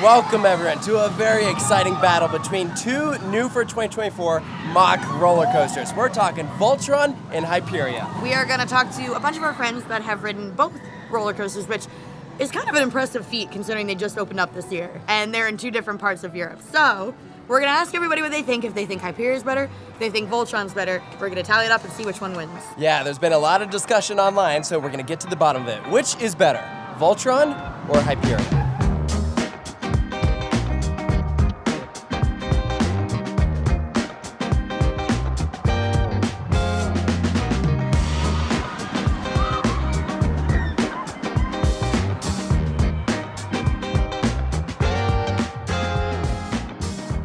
Welcome everyone to a very exciting battle between two new for 2024 mock roller coasters. We're talking Voltron and Hyperia. We are going to talk to a bunch of our friends that have ridden both roller coasters, which is kind of an impressive feat considering they just opened up this year. And they're in two different parts of Europe. So we're going to ask everybody what they think. If they think Hyperia is better, if they think Voltron's better, we're going to tally it up and see which one wins. Yeah, there's been a lot of discussion online, so we're going to get to the bottom of it. Which is better, Voltron or Hyperia?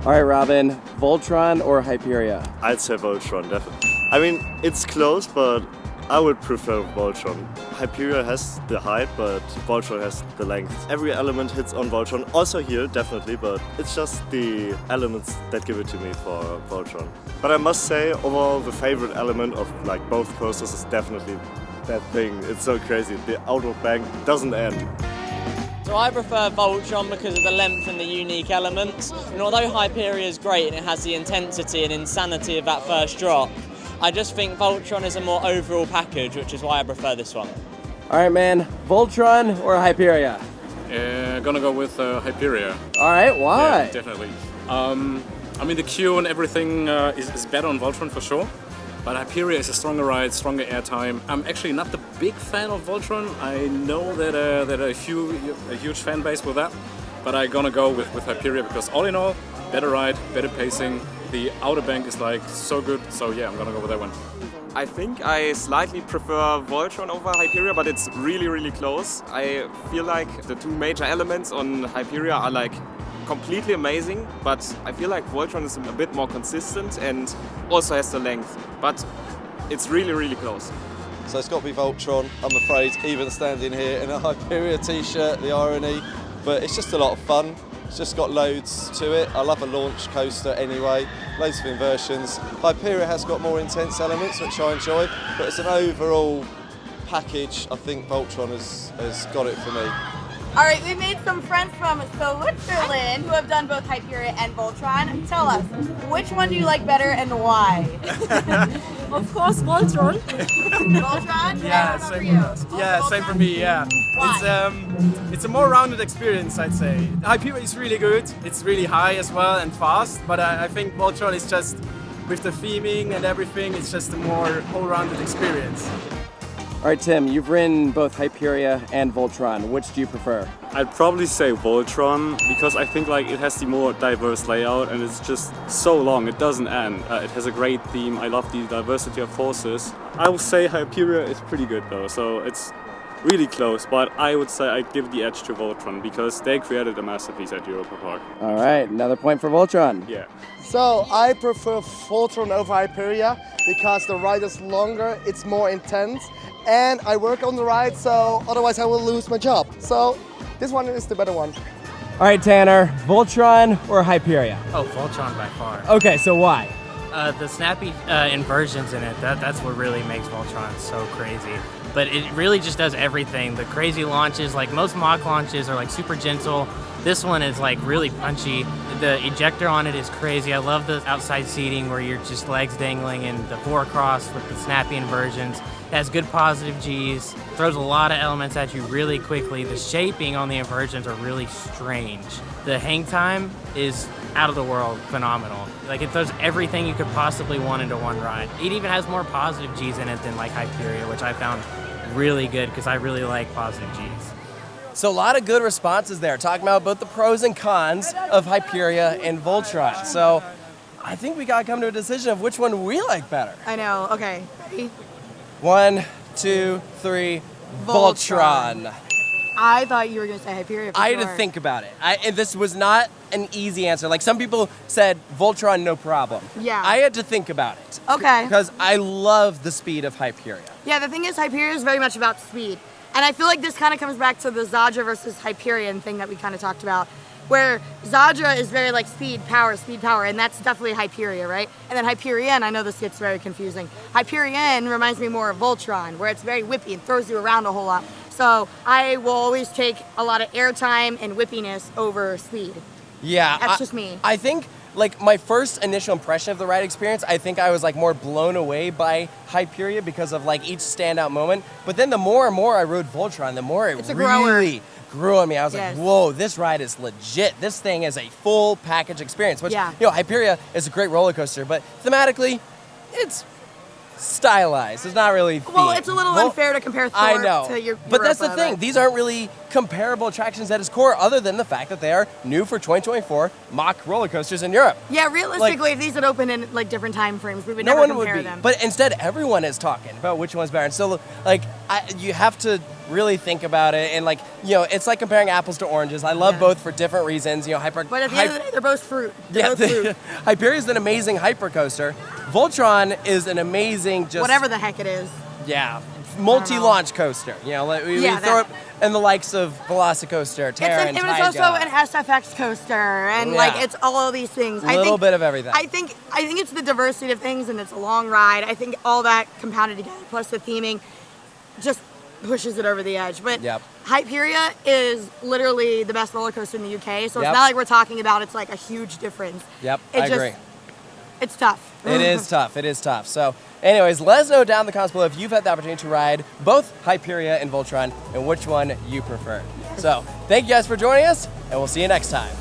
All right, Robin, Voltron or Hyperia? I'd say Voltron, definitely. I mean, it's close, but I would prefer Voltron. Hyperia has the height, but Voltron has the length. Every element hits on Voltron, also here, definitely, but it's just the elements that give it to me for Voltron. But I must say, overall, the favorite element of like both coasters is definitely that thing. It's so crazy. The outer bank doesn't end. So I prefer Voltron because of the length and the unique elements. And although Hyperia is great and it has the intensity and insanity of that first drop, I just think Voltron is a more overall package, which is why I prefer this one. All right, man, Voltron or Hyperia? Gonna go with Hyperia. All right, why? Yeah, definitely. I mean, the queue and everything is better on Voltron for sure. But Hyperia is a stronger ride, stronger airtime. I'm actually not the big fan of Voltron. I know that a huge fan base with that, but I'm gonna go with Hyperia because all in all, better ride, better pacing. The outer bank is like so good, so yeah, I'm gonna go with that one. I think I slightly prefer Voltron over Hyperia, but it's really, really close. I feel like the two major elements on Hyperia are like completely amazing, but I feel like Voltron is a bit more consistent and also has the length, but it's really, really close. So it's got to be Voltron, I'm afraid, even standing here in a Hyperia t-shirt, the irony, but it's just a lot of fun. It's just got loads to it. I love a launch coaster anyway, loads of inversions. Hyperia has got more intense elements, which I enjoy, but it's an overall package. I think Voltron has got it for me. All right, we made some friends from Switzerland who have done both Hyperia and Voltron. Tell us, which one do you like better and why? Of course, Voltron. Voltron? Yeah, And same for you? for us. Yeah, same for me. Yeah, Why? it's a more rounded experience, I'd say. Hyperia is really good. It's really high as well and fast. But I think Voltron is just with the theming and everything. It's just a more whole-rounded experience. All right, Tim, you've ridden both Hyperia and Voltron. Which do you prefer? I'd probably say Voltron because I think like it has the more diverse layout and it's just so long, it doesn't end. It has a great theme. I love the diversity of forces. I would say Hyperia is pretty good though, so it's really close, but I would say I'd give the edge to Voltron because they created a masterpiece at Europa Park. All right, another point for Voltron. Yeah. So I prefer Voltron over Hyperia because the ride is longer, it's more intense, and I work on the ride, so otherwise I will lose my job. So this one is the better one. All right, Tanner, Voltron or Hyperia? Oh, Voltron by far. Okay, so why? The snappy inversions in it, that's what really makes Voltron so crazy. But it really just does everything. The crazy launches, like most mock launches are like super gentle. This one is like really punchy. The ejector on it is crazy. I love the outside seating where you're just legs dangling and the four cross with the snappy inversions. It has good positive Gs, throws a lot of elements at you really quickly. The shaping on the inversions are really strange. The hang time is out of the world phenomenal. Like it throws everything you could possibly want into one ride. It even has more positive Gs in it than like Hyperia, which I found really good because I really like positive Gs. So a lot of good responses there, talking about both the pros and cons of Hyperia and Voltron. So I think we gotta come to a decision of which one we like better. I know. Okay. Ready? 1, 2, 3, Voltron. I thought you were going to say Hyperia for I had sure. to think about it. And this was not an easy answer. Like some people said Voltron, no problem. Yeah. I had to think about it. Okay. Because I love the speed of Hyperia. Yeah, the thing is Hyperia is very much about speed. And I feel like this kind of comes back to the Zadra versus Hyperion thing that we kind of talked about, where Zadra is very like speed, power, and that's definitely Hyperia, right? And then Hyperion, I know this gets very confusing. Hyperion reminds me more of Voltron, where it's very whippy and throws you around a whole lot. So I will always take a lot of airtime and whippiness over speed. Yeah. That's just me. I think like my first initial impression of the ride experience, I think I was like more blown away by Hyperia because of like each standout moment. But then the more and more I rode Voltron, the more it really grew on me. I was like, whoa, this ride is legit. This thing is a full package experience, which, you know, Hyperia is a great roller coaster, but thematically, it's stylized. It's not really themed. Well, it's a little unfair to compare Thorpe to your But that's the Europa, thing. These aren't really comparable attractions at its core other than the fact that they are new for 2024 mock roller coasters in Europe. Yeah, realistically, if these had opened in like different time frames, we would No never one compare would be. them. But instead, everyone is talking about which one's better. And so, like, you have to really think about it. And, like, you know, it's like comparing apples to oranges. I love both for different reasons. You know, But at the end of the day, they're both fruit. They're both fruit. Hyperia is an amazing hyper coaster. Voltron is an amazing whatever the heck it is. Yeah, multi-launch coaster. You know, like we throw it in the likes of Velocicoaster, Terra, and It's Taiga. also an SFX coaster, and like it's all of these things. A little bit of everything. I think it's the diversity of things, and it's a long ride. I think all that compounded together, plus the theming, just pushes it over the edge. But Hyperia is literally the best roller coaster in the UK, so it's not like we're talking about it's like a huge difference. I agree. It's tough. It is tough. It is tough. So, anyways, let us know down in the comments below if you've had the opportunity to ride both Hyperia and Voltron and which one you preferred. So, thank you guys for joining us, and we'll see you next time.